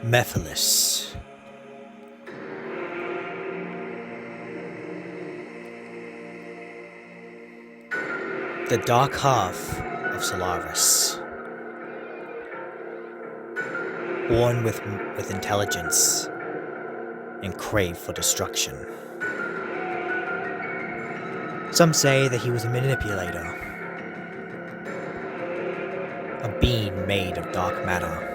Mephiles. The dark half of Solaris. Born with intelligence and crave for destruction. Some say that he was a manipulator. A being made of dark matter.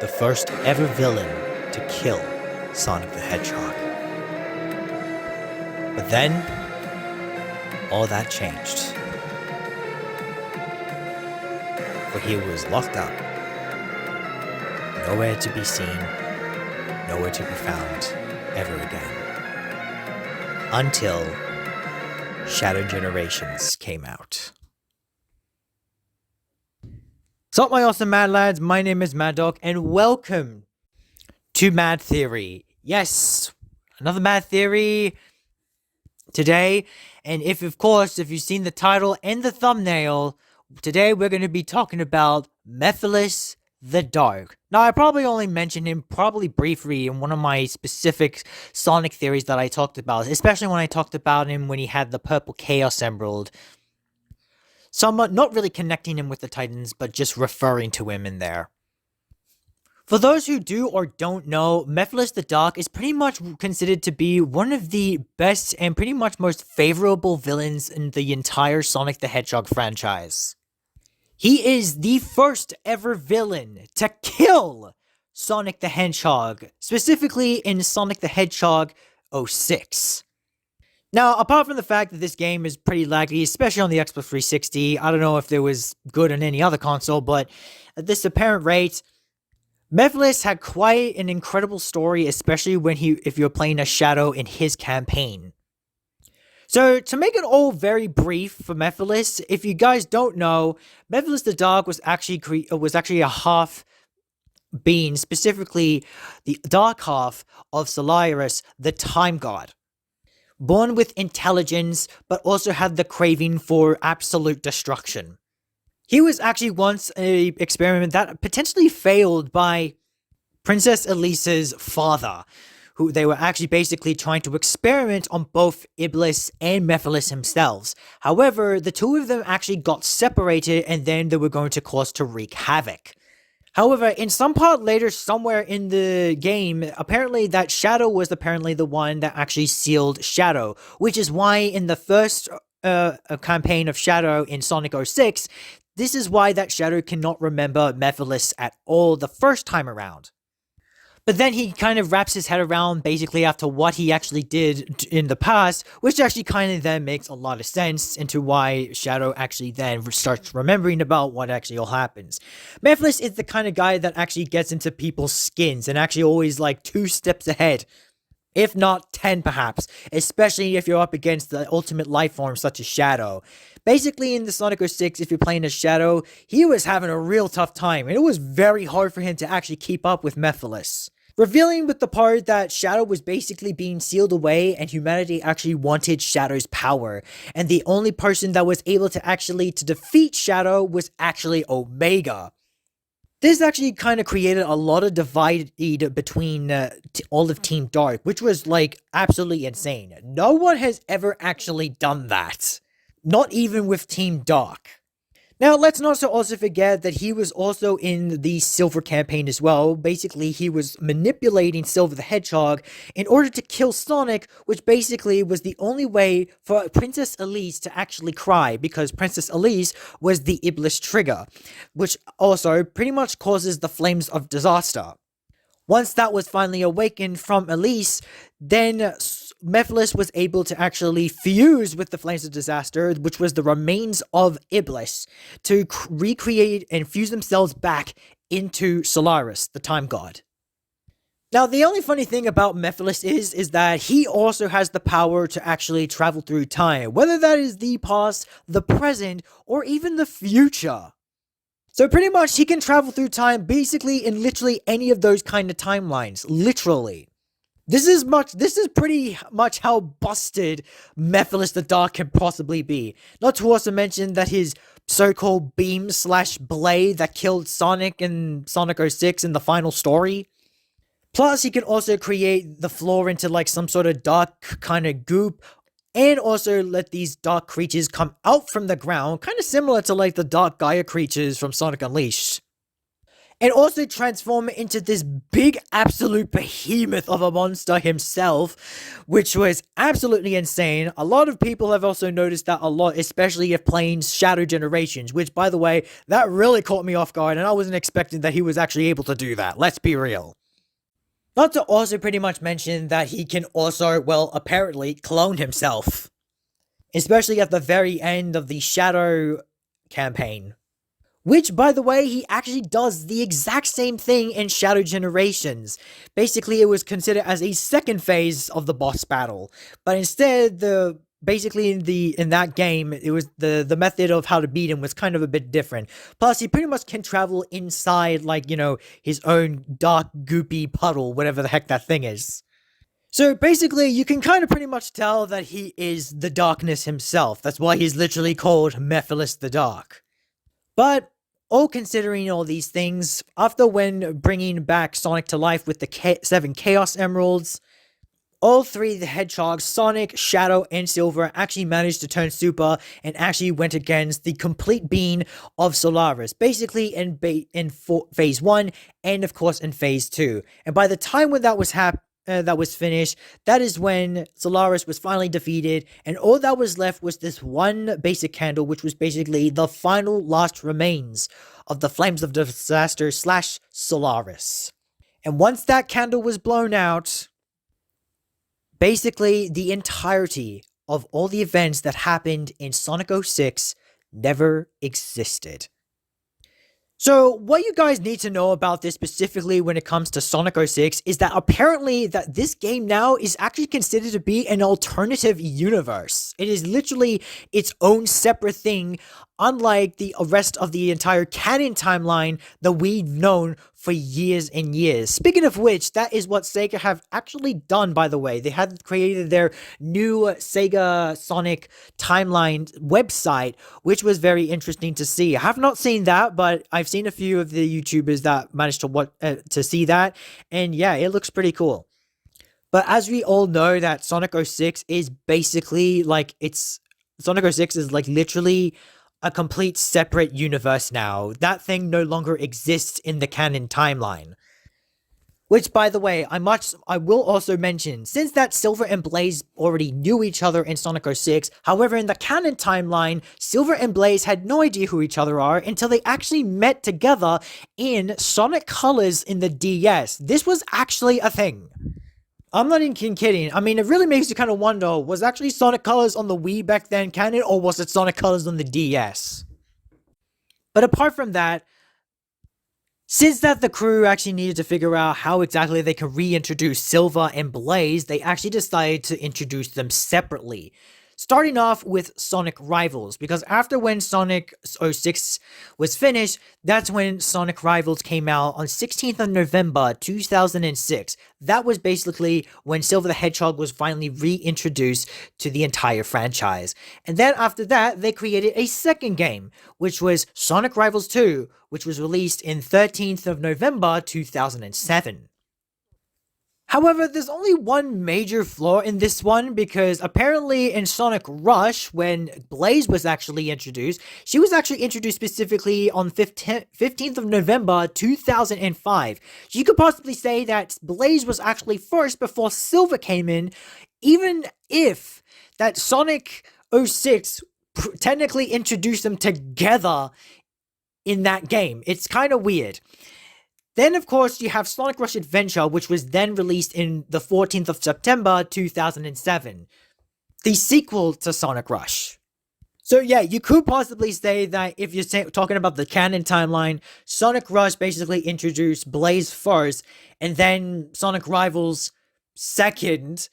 The first ever villain to kill Sonic the Hedgehog. But then, all that changed. For he was locked up, nowhere to be seen, nowhere to be found ever again. Until Shadow Generations came out. What's up, my awesome mad lads? My name is Mad Dog, and welcome to Mad Theory. Yes, another Mad Theory today. And if you've seen the title and the thumbnail, today we're going to be talking about Mephiles the Dark. Now, I probably only mentioned him briefly in one of my specific Sonic theories that I talked about, especially when I talked about him when he had the purple Chaos Emerald. Somewhat not really connecting him with the Titans, but just referring to him in there. For those who do or don't know, Mephiles the Dark is pretty much considered to be one of the best and pretty much most favorable villains in the entire Sonic the Hedgehog franchise. He is the first ever villain to kill Sonic the Hedgehog, specifically in Sonic the Hedgehog 06. Now, apart from the fact that this game is pretty laggy, especially on the Xbox 360, I don't know if it was good on any other console, but at this apparent rate, Mephiles had quite an incredible story, especially if you're playing as Shadow in his campaign. So, to make it all very brief for Mephiles, if you guys don't know, Mephiles the Dark was actually a half being, specifically the dark half of Solaris, the Time God. Born with intelligence, but also had the craving for absolute destruction. He was actually once an experiment that potentially failed by Princess Elisa's father, who they were actually basically trying to experiment on both Iblis and Mephiles themselves. However, the two of them actually got separated, and then they were going to cause to wreak havoc. However, in some part later, somewhere in the game, apparently that Shadow was apparently the one that actually sealed Shadow, which is why in the first campaign of Shadow in Sonic 06, this is why that Shadow cannot remember Mephiles at all the first time around. But then he kind of wraps his head around basically after what he actually did in the past, which actually kind of then makes a lot of sense into why Shadow actually then starts remembering about what actually all happens. Mephiles is the kind of guy that actually gets into people's skins and actually always like 2 steps ahead, if not 10 perhaps, especially if you're up against the ultimate life form such as Shadow. Basically, in the Sonic 06, if you're playing as Shadow, he was having a real tough time, and it was very hard for him to actually keep up with Mephiles. Revealing with the part that Shadow was basically being sealed away and humanity actually wanted Shadow's power. And the only person that was able to defeat Shadow was actually Omega. This actually kind of created a lot of divide between all of Team Dark, which was like absolutely insane. No one has ever actually done that. Not even with Team Dark. Now, let's not also forget that he was also in the Silver campaign as well. Basically, he was manipulating Silver the Hedgehog in order to kill Sonic, which basically was the only way for Princess Elise to actually cry, because Princess Elise was the Iblis trigger, which also pretty much causes the Flames of Disaster. Once that was finally awakened from Elise, then Mephiles was able to actually fuse with the Flames of Disaster, which was the remains of Iblis, to recreate and fuse themselves back into Solaris, the Time God. Now, the only funny thing about Mephiles is that he also has the power to actually travel through time, whether that is the past, the present, or even the future. So pretty much he can travel through time basically in literally any of those kind of timelines, literally. This is pretty much how busted Mephiles the Dark can possibly be. Not to also mention that his so-called beam slash blade that killed Sonic in Sonic 06 in the final story. Plus, he can also create the floor into like some sort of dark kind of goop, and also let these dark creatures come out from the ground, kind of similar to like the Dark Gaia creatures from Sonic Unleashed. And also transform into this big absolute behemoth of a monster himself, which was absolutely insane. A lot of people have also noticed that a lot, especially if playing Shadow Generations, which, by the way, that really caught me off guard, and I wasn't expecting that he was actually able to do that. Let's be real. Not to also pretty much mention that he can also, well, apparently clone himself. Especially at the very end of the Shadow campaign. Which, by the way, he actually does the exact same thing in Shadow Generations. Basically, it was considered as a second phase of the boss battle. But instead, basically in that game, it was the method of how to beat him was kind of a bit different. Plus, he pretty much can travel inside, like, his own dark, goopy puddle, whatever the heck that thing is. So basically, you can kind of pretty much tell that he is the darkness himself. That's why he's literally called Mephiles the Dark. But all considering all these things, after when bringing back Sonic to life with the 7 Chaos Emeralds, all 3 of the Hedgehogs, Sonic, Shadow, and Silver, actually managed to turn Super and actually went against the complete being of Solaris, basically in Phase 1 and of course in Phase 2. And by the time when that was finished, that is when Solaris was finally defeated, and all that was left was this one basic candle, which was basically the final last remains of the Flames of Disaster / Solaris. And once that candle was blown out, basically the entirety of all the events that happened in Sonic 06 never existed. So, what you guys need to know about this specifically when it comes to Sonic 06 is that apparently that this game now is actually considered to be an alternative universe. It is literally its own separate thing, unlike the rest of the entire canon timeline that we've known for years and years. Speaking of which, that is what Sega have actually done, by the way. They had created their new Sega Sonic timeline website, which was very interesting to see. I have not seen that, but I've seen a few of the YouTubers that managed to see that, and yeah, it looks pretty cool. But as we all know, that Sonic 06 is basically like Sonic 06 is like literally a complete separate universe now. That thing no longer exists in the canon timeline. Which, by the way, I will also mention, since that Silver and Blaze already knew each other in Sonic 06, however, in the canon timeline, Silver and Blaze had no idea who each other are until they actually met together in Sonic Colors in the DS. This was actually a thing. I'm not even kidding. I mean, it really makes you kind of wonder, was actually Sonic Colors on the Wii back then canon, or was it Sonic Colors on the DS? But apart from that, since that the crew actually needed to figure out how exactly they can reintroduce Silver and Blaze, they actually decided to introduce them separately. Starting off with Sonic Rivals, because after when Sonic 06 was finished, that's when Sonic Rivals came out on 16th of November 2006. That was basically when Silver the Hedgehog was finally reintroduced to the entire franchise. And then after that, they created a second game, which was Sonic Rivals 2, which was released in 13th of November 2007. However, there's only one major flaw in this one, because apparently in Sonic Rush, when Blaze was actually introduced, she was actually introduced specifically on 15th of November 2005. So you could possibly say that Blaze was actually first before Silver came in, even if that Sonic 06 technically introduced them together in that game. It's kind of weird. Then, of course, you have Sonic Rush Adventure, which was then released in the 14th of September 2007. The sequel to Sonic Rush. So yeah, you could possibly say that if you're talking about the canon timeline, Sonic Rush basically introduced Blaze first, and then Sonic Rivals second,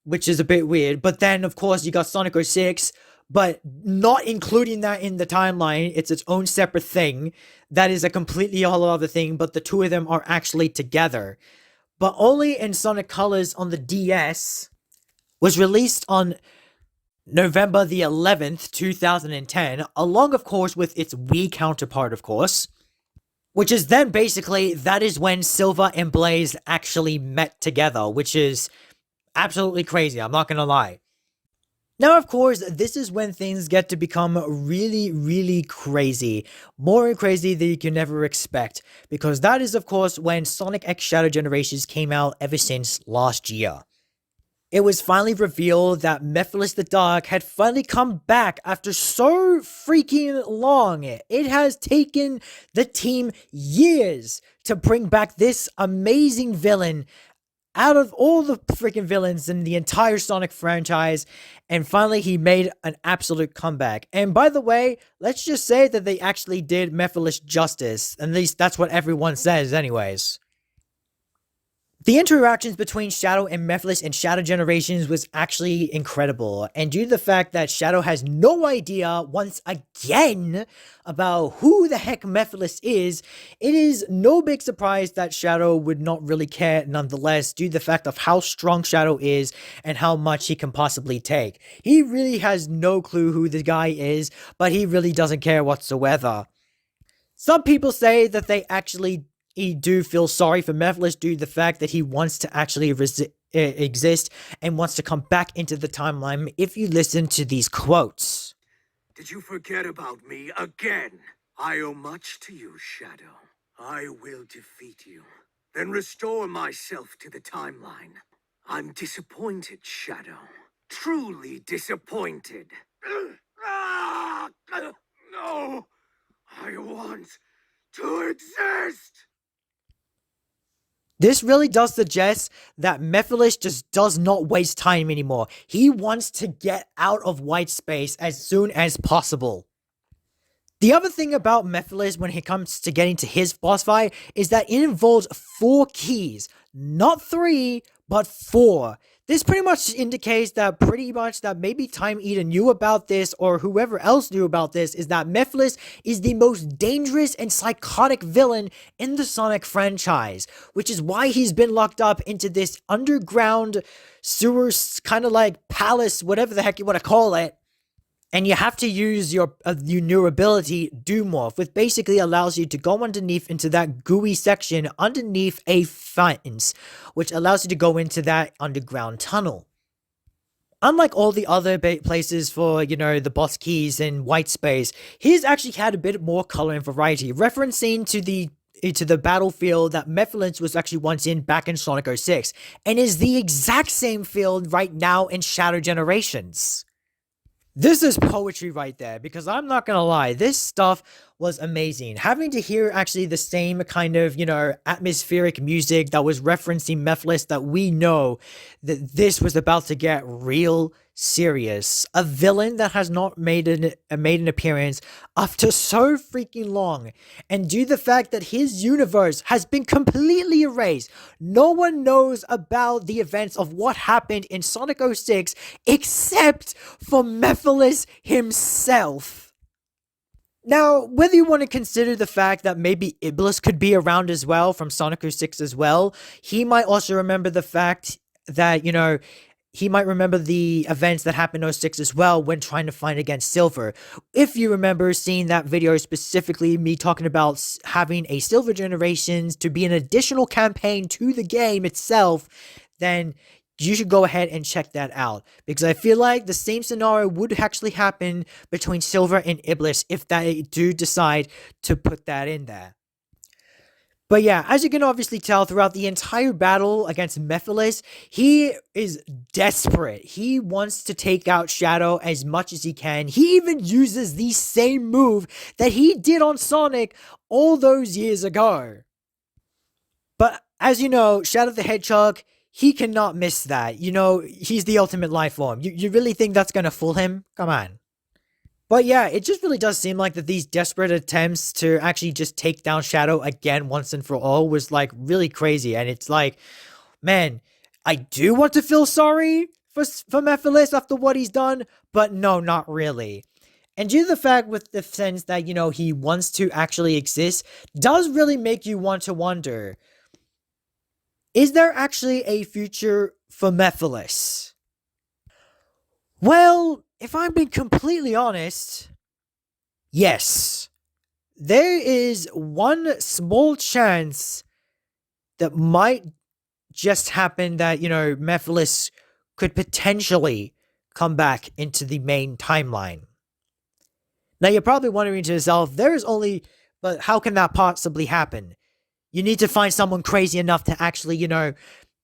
which is a bit weird. But then, of course, you got Sonic 06, but not including that in the timeline. It's its own separate thing. That is a completely whole other thing, but the two of them are actually together. But only in Sonic Colors on the DS was released on November the 11th, 2010, along, of course, with its Wii counterpart, of course, which is then basically that is when Silver and Blaze actually met together, which is absolutely crazy, I'm not gonna lie. Now, of course, this is when things get to become really, really crazy. More crazy than you can ever expect. Because that is, of course, when Sonic X Shadow Generations came out ever since last year. It was finally revealed that Mephiles the Dark had finally come back after so freaking long. It has taken the team years to bring back this amazing villain out of all the freaking villains in the entire Sonic franchise, and finally he made an absolute comeback. And by the way, let's just say that they actually did Mephiles justice. At least that's what everyone says anyways. The interactions between Shadow and Mephiles in Shadow Generations was actually incredible, and due to the fact that Shadow has no idea once again about who the heck Mephiles is, it is no big surprise that Shadow would not really care nonetheless, due to the fact of how strong Shadow is and how much he can possibly take. He really has no clue who the guy is, but he really doesn't care whatsoever. Some people say that they actually do feel sorry for Mephiles due to the fact that he wants to actually exist and wants to come back into the timeline if you listen to these quotes. Did you forget about me again? I owe much to you, Shadow. I will defeat you, then restore myself to the timeline. I'm disappointed, Shadow. Truly disappointed. No! I want to exist! This really does suggest that Mephiles just does not waste time anymore. He wants to get out of white space as soon as possible. The other thing about Mephiles when it comes to getting to his boss fight is that it involves 4 keys. Not 3, but 4. This pretty much indicates that maybe Time Eater knew about this, or whoever else knew about this, is that Mephiles is the most dangerous and psychotic villain in the Sonic franchise, which is why he's been locked up into this underground sewer kind of like palace, whatever the heck you want to call it. And you have to use your new ability, Do Morph, which basically allows you to go underneath into that gooey section underneath a fence, which allows you to go into that underground tunnel. Unlike all the other places for, the boss keys in white space, he's actually had a bit more color and variety, referencing to the battlefield that Mephiles was actually once in back in Sonic 06, and is the exact same field right now in Shadow Generations. This is poetry right there, because I'm not gonna lie, this stuff was amazing. Having to hear actually the same kind of, atmospheric music that was referencing Mephiles, that we know that this was about to get real serious. A villain that has not made an appearance after so freaking long, and due to the fact that his universe has been completely erased. No one knows about the events of what happened in Sonic 06 except for Mephiles himself. Now, whether you want to consider the fact that maybe Iblis could be around as well from Sonic 06 as well, he might also remember the fact that, he might remember the events that happened in 06 as well when trying to fight against Silver. If you remember seeing that video, specifically me talking about having a Silver Generations to be an additional campaign to the game itself, then you should go ahead and check that out, because I feel like the same scenario would actually happen between Silver and Iblis if they do decide to put that in there. But yeah, as you can obviously tell throughout the entire battle against Mephiles, he is desperate. He wants to take out Shadow as much as he can. He even uses the same move that he did on Sonic all those years ago. But as you know, Shadow the Hedgehog, he cannot miss that. He's the ultimate life form. You really think that's gonna fool him? Come on. But yeah, it just really does seem like that these desperate attempts to actually just take down Shadow again once and for all was like really crazy. And it's like, man, I do want to feel sorry for Mephiles after what he's done, but no, not really. And due to the fact with the sense that, he wants to actually exist, does really make you want to wonder, is there actually a future for Mephiles? Well, if I'm being completely honest, yes. There is one small chance that might just happen that, Mephiles could potentially come back into the main timeline. Now, you're probably wondering to yourself, but how can that possibly happen? You need to find someone crazy enough to actually,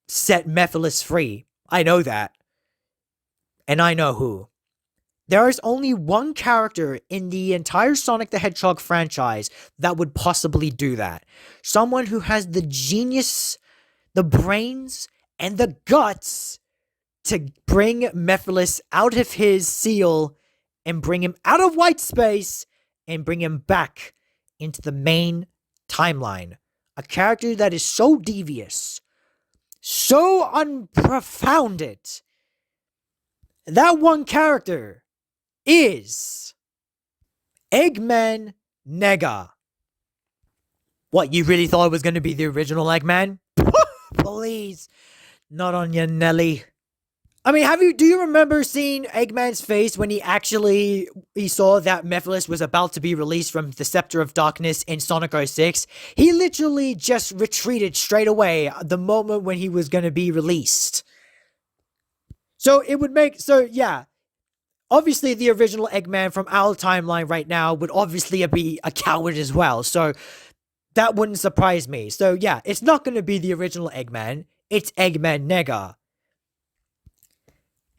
set Mephiles free. I know that. And I know who. There is only one character in the entire Sonic the Hedgehog franchise that would possibly do that. Someone who has the genius, the brains, and the guts to bring Mephiles out of his seal and bring him out of white space and bring him back into the main timeline. A character that is so devious, so unprofounded. That one character is Eggman Nega. What, you really thought it was going to be the original Eggman? Please, not on your Nelly. I mean, do you remember seeing Eggman's face when he saw that Mephiles was about to be released from the Scepter of Darkness in Sonic 06? He literally just retreated straight away the moment when he was going to be released. Yeah. Obviously, the original Eggman from our timeline right now would obviously be a coward as well, so that wouldn't surprise me. So yeah, it's not going to be the original Eggman, it's Eggman Nega.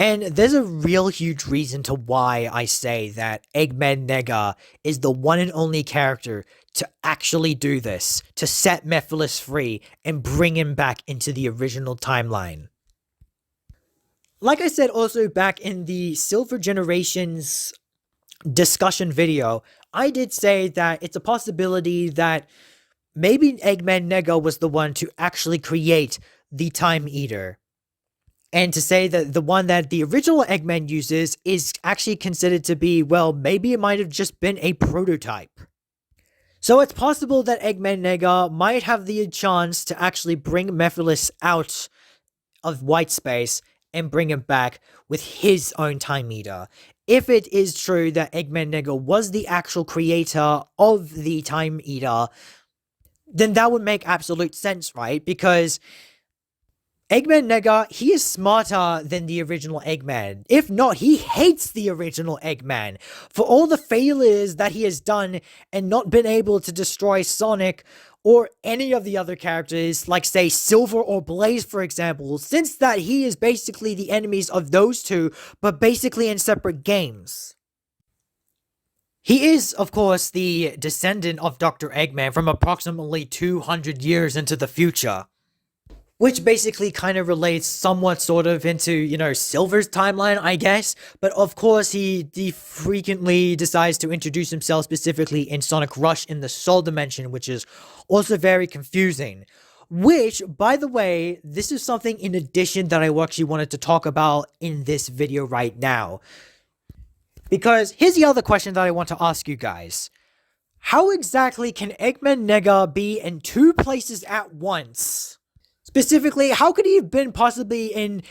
And there's a real huge reason to why I say that Eggman Nega is the one and only character to actually do this, to set Mephiles free and bring him back into the original timeline. Like I said also back in the Silver Generations discussion video, I did say that it's a possibility that maybe Eggman Nega was the one to actually create the Time Eater. And to say that the one that the original Eggman uses is actually considered to be, well, maybe it might have just been a prototype. So it's possible that Eggman Nega might have the chance to actually bring Mephiles out of white space and bring him back with his own Time Eater. If it is true that Eggman Nega was the actual creator of the Time Eater, then that would make absolute sense, right? Because Eggman Nega, he is smarter than the original Eggman. If not, he hates the original Eggman for all the failures that he has done and not been able to destroy Sonic or any of the other characters, like say Silver or Blaze for example, since that he is basically the enemies of those two, but basically in separate games. He is, of course, the descendant of Dr. Eggman from approximately 200 years into the future. Which basically kind of relates somewhat sort of into, Silver's timeline, I guess. But of course, he frequently decides to introduce himself specifically in Sonic Rush in the Soul Dimension, which is also very confusing. Which, by the way, this is something in addition that I actually wanted to talk about in this video right now. Because here's the other question that I want to ask you guys. How exactly can Eggman Nega be in two places at once? Specifically, how could he have been possibly in,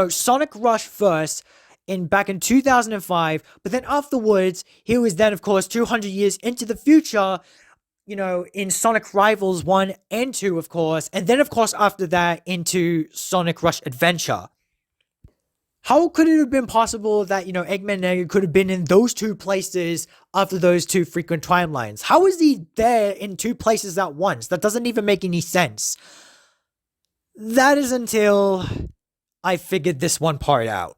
Sonic Rush first, back in 2005, but then afterwards, he was then, of course, 200 years into the future, in Sonic Rivals 1 and 2, of course, and then, of course, after that, into Sonic Rush Adventure. How could it have been possible that, Eggman Nega could have been in those two places after those two frequent timelines? How is he there in two places at once? That doesn't even make any sense. That is until I figured this one part out.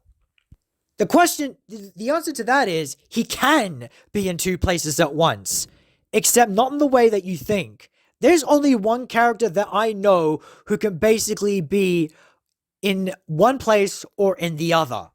The answer to that is, he can be in two places at once. Except not in the way that you think. There's only one character that I know who can basically be in one place or in the other.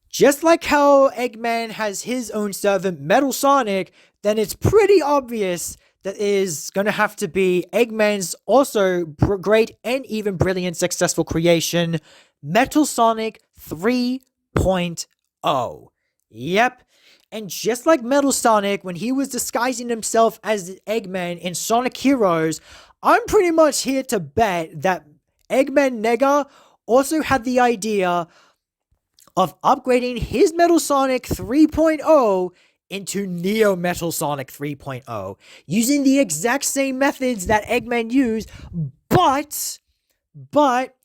Just like how Eggman has his own servant, Metal Sonic, then it's pretty obvious that is going to have to be Eggman's also great and even brilliant successful creation, Metal Sonic 3.0. Yep. And just like Metal Sonic, when he was disguising himself as Eggman in Sonic Heroes, I'm pretty much here to bet that Eggman Nega also had the idea of upgrading his Metal Sonic 3.0 into Neo Metal Sonic 3.0 using the exact same methods that Eggman used, but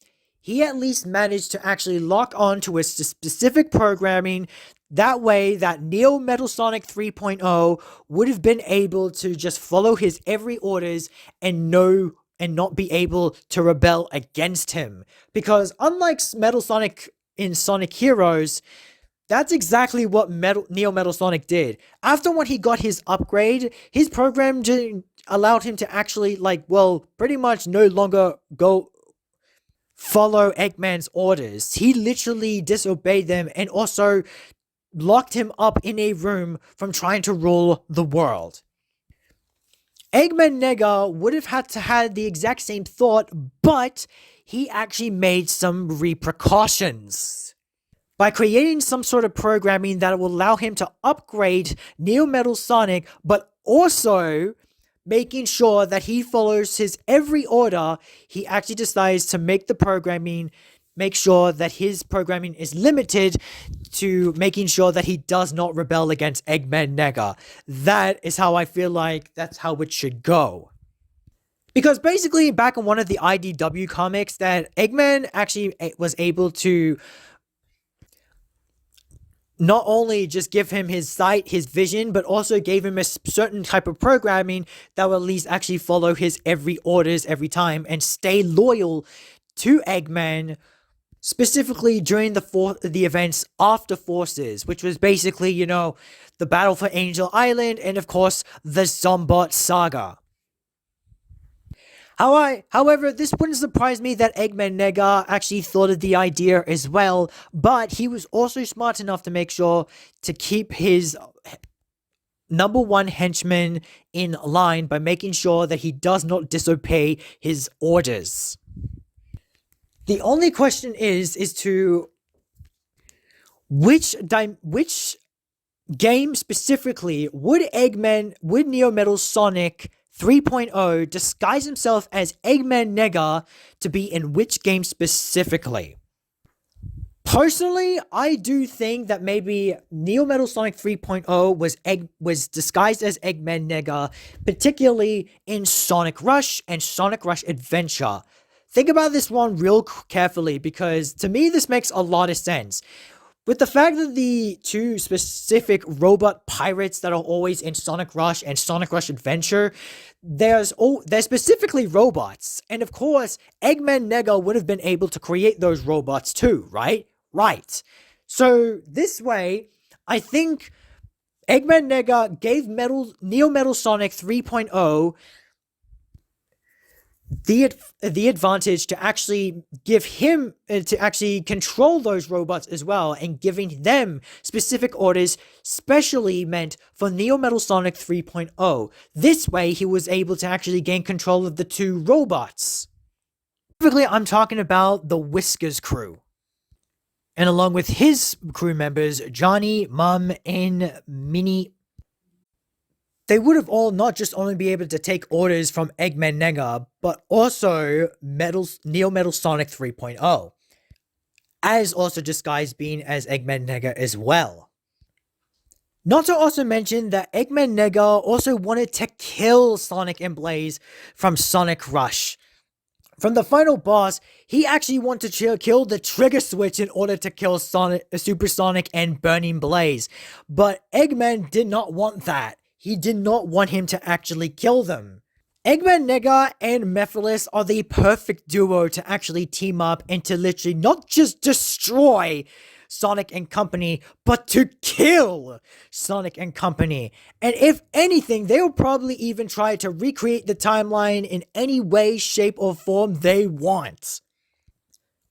he at least managed to actually lock on to a specific programming. That way, that Neo Metal Sonic 3.0 would have been able to just follow his every orders and not be able to rebel against him. Because unlike Metal Sonic in Sonic Heroes, that's exactly what Neo Metal Sonic did. After when he got his upgrade, his program allowed him to actually, pretty much no longer go follow Eggman's orders. He literally disobeyed them and also locked him up in a room from trying to rule the world. Eggman Nega would have had to have the exact same thought, but he actually made some repercussions by creating some sort of programming that will allow him to upgrade Neo Metal Sonic, but also making sure that he follows his every order. He actually decides to make sure that his programming is limited to making sure that he does not rebel against Eggman Nega. That is how I feel like that's how it should go. Because basically, back in one of the IDW comics, that Eggman actually was able to not only just give him his sight, his vision, but also gave him a certain type of programming that will at least actually follow his every orders every time and stay loyal to Eggman, specifically during the events after Forces, which was basically, the battle for Angel Island and, of course, the Zombot Saga. However, this wouldn't surprise me that Eggman Nega actually thought of the idea as well, but he was also smart enough to make sure to keep his number one henchman in line by making sure that he does not disobey his orders. The only question is to which game specifically would Neo Metal Sonic 3.0 disguise himself as Eggman Nega to be in which game specifically? Personally, I do think that maybe Neo Metal Sonic 3.0 was disguised as Eggman Nega, particularly in Sonic Rush and Sonic Rush Adventure. Think about this one real carefully, because to me this makes a lot of sense. With the fact that the two specific robot pirates that are always in Sonic Rush and Sonic Rush Adventure, they're specifically robots. And of course, Eggman Nega would have been able to create those robots too, right? Right. So this way, I think Eggman Nega gave Neo Metal Sonic 3.0 the advantage to actually give him to actually control those robots as well, and giving them specific orders specially meant for Neo Metal Sonic 3.0. This way he was able to actually gain control of the two robots. Specifically, I'm talking about the Whiskers crew, and along with his crew members Johnny, Mum, and Minnie. They would have all not just only be able to take orders from Eggman Nega, but also Neo Metal Sonic 3.0, as also disguised being as Eggman Nega as well. Not to also mention that Eggman Nega also wanted to kill Sonic and Blaze from Sonic Rush. From the final boss, he actually wanted to kill the trigger switch in order to kill Super Sonic and Burning Blaze. But Eggman did not want that. He did not want him to actually kill them. Eggman Nega and Mephiles are the perfect duo to actually team up and to literally not just destroy Sonic and Company, but to kill Sonic and Company. And if anything, they'll probably even try to recreate the timeline in any way, shape, or form they want.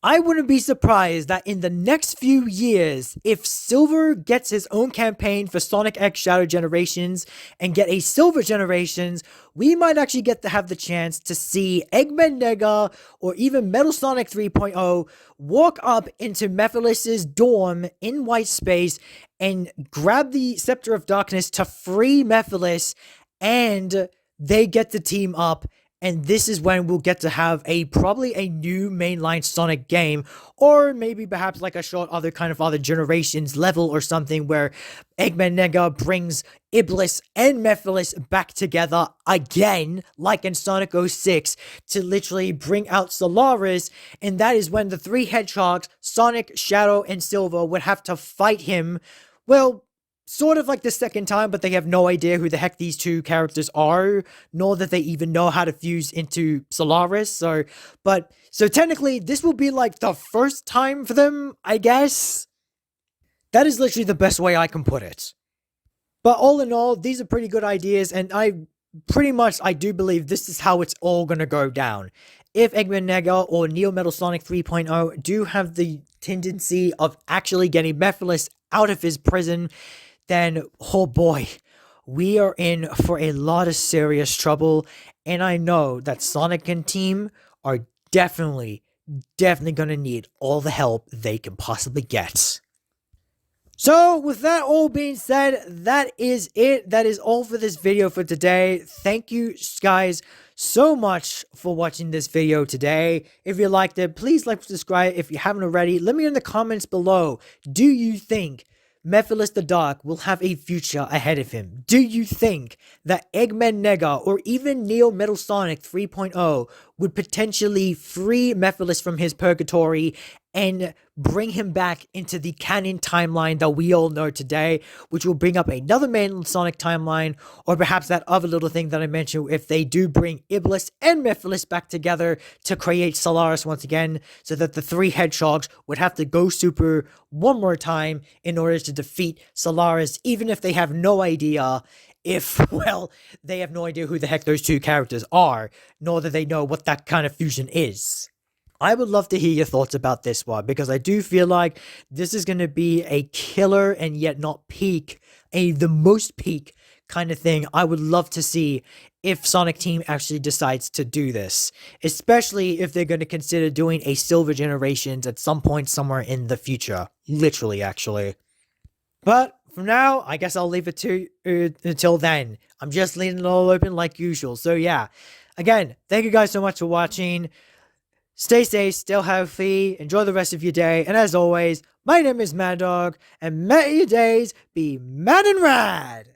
I wouldn't be surprised that in the next few years, if Silver gets his own campaign for Sonic X Shadow Generations and get a Silver Generations, we might actually get to have the chance to see Eggman Nega or even Metal Sonic 3.0 walk up into Mephiles' dorm in White Space and grab the Scepter of Darkness to free Mephiles, and they get to team up And this is when we'll get to have probably a new mainline Sonic game, or maybe perhaps like a short other generations level or something where Eggman Nega brings Iblis and Mephiles back together again, like in Sonic 06, to literally bring out Solaris, and that is when the three hedgehogs, Sonic, Shadow, and Silver, would have to fight him, well, sort of like the second time, but they have no idea who the heck these two characters are, nor that they even know how to fuse into Solaris. So technically, this will be like the first time for them, I guess. That is literally the best way I can put it. But all in all, these are pretty good ideas, and I do believe this is how it's all gonna go down. If Eggman Nega or Neo Metal Sonic 3.0 do have the tendency of actually getting Mephiles out of his prison, then, oh boy, we are in for a lot of serious trouble, and I know that Sonic and team are definitely gonna need all the help they can possibly get. So, with that all being said, that is it. That is all for this video for today. Thank you guys so much for watching this video today. If you liked it, please like and subscribe if you haven't already. Let me know in the comments below, do you think Mephiles the Dark will have a future ahead of him? Do you think that Eggman Nega or even Neo Metal Sonic 3.0 would potentially free Mephiles from his purgatory and bring him back into the canon timeline that we all know today, which will bring up another main Sonic timeline, or perhaps that other little thing that I mentioned, if they do bring Iblis and Mephiles back together to create Solaris once again, so that the three hedgehogs would have to go super one more time in order to defeat Solaris, even if they have no idea they have no idea who the heck those two characters are, nor that they know what that kind of fusion is. I would love to hear your thoughts about this one, because I do feel like this is going to be a killer and yet not peak, the most peak kind of thing I would love to see if Sonic Team actually decides to do this, especially if they're going to consider doing a Silver Generations at some point somewhere in the future, literally actually. But for now, I guess I'll leave it to until then. I'm just leaving it all open like usual. So yeah, again, thank you guys so much for watching. Stay safe, stay healthy, enjoy the rest of your day, and as always, my name is Mad Dog, and may your days be mad and rad!